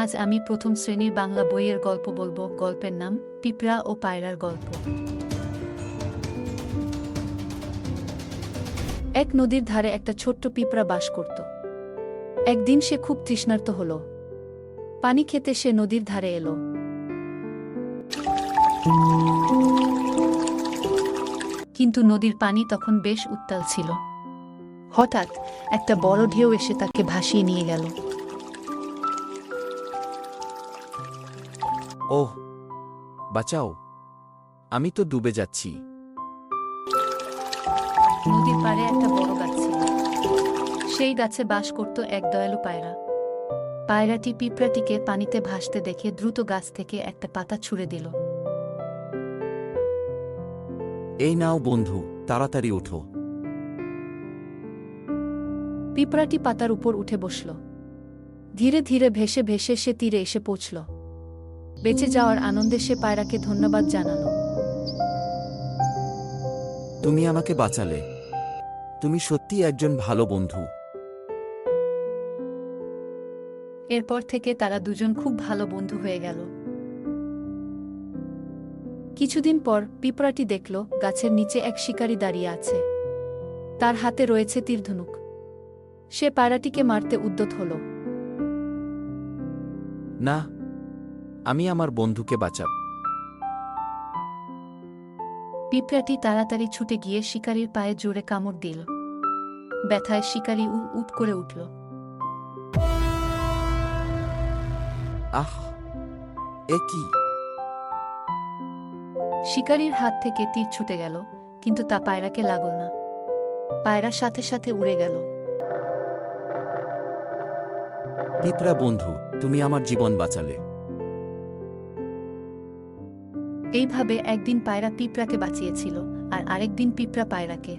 আজ আমি প্রথম শ্রেণীর বাংলা বইয়ের গল্প বলবো। গল্পের নাম পিঁপড়া ও পায়রার গল্প। এক নদীর ধারে একটা ছোট্ট পিঁপড়া বাস করত। একদিন সে খুব তৃষ্ণার্ত হল। পানি খেতে সে নদীর ধারে এলো। কিন্তু নদীর পানি তখন বেশ উত্তাল ছিল। হঠাৎ একটা বড় ঢেউ এসে তাকে ভাসিয়ে নিয়ে গেল। ওহ, বাঁচাও, আমি তো ডুবে যাচ্ছি। নদীর পাড়ে একটা বড় গাছ ছিল। সেই গাছে বাস করত এক দয়ালু পায়রা। পায়রাটি পিঁপড়াটিকে পানিতে ভাসতে দেখে দ্রুত গাছ থেকে একটা পাতা ছুঁড়ে দিল। এই নাও বন্ধু, তাড়াতাড়ি ওঠো। পিঁপড়াটি পাতার উপর উঠে বসল। ধীরে ধীরে ভেসে ভেসে সে তীরে এসে পৌঁছল। বেঁচে যাওয়ার আনন্দে সে পায়রাকে ধন্যবাদ জানালো। তুমি আমাকে বাঁচালে। তুমি সত্যি একজন ভালো বন্ধু। এরপর থেকে তারা দুজন খুব ভালো বন্ধু হয়ে গেল। কিছুদিন পর পিঁপড়াটি দেখল গাছের নিচে এক শিকারী দাঁড়িয়ে আছে। তার হাতে রয়েছে তীরধনুক। সে পায়রাটিকে মারতে উদ্যত হল। না, আমি আমার বন্ধুকে বাঁচাব। পিঁপড়াটি তাড়াতাড়ি ছুটে গিয়ে শিকারীর পায়ে জোরে কামড় দিল। ব্যথায় শিকারী উঠ করে উঠল। আহ, এ কি? শিকারীর হাত থেকে তীর ছুটে গেল, কিন্তু তা পায়রাকে লাগল না। পায়রা সাথে সাথে উড়ে গেল। পিঁপড়া বন্ধু, তুমি আমার জীবন বাঁচালে। এইভাবে একদিন পায়রা পিঁপড়াকে বাঁচিয়েছিল, আর আরেকদিন পিঁপড়া পায়রাকে।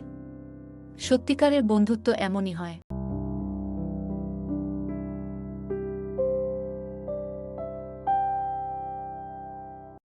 সত্যিকারের বন্ধুত্ব এমনই হয়।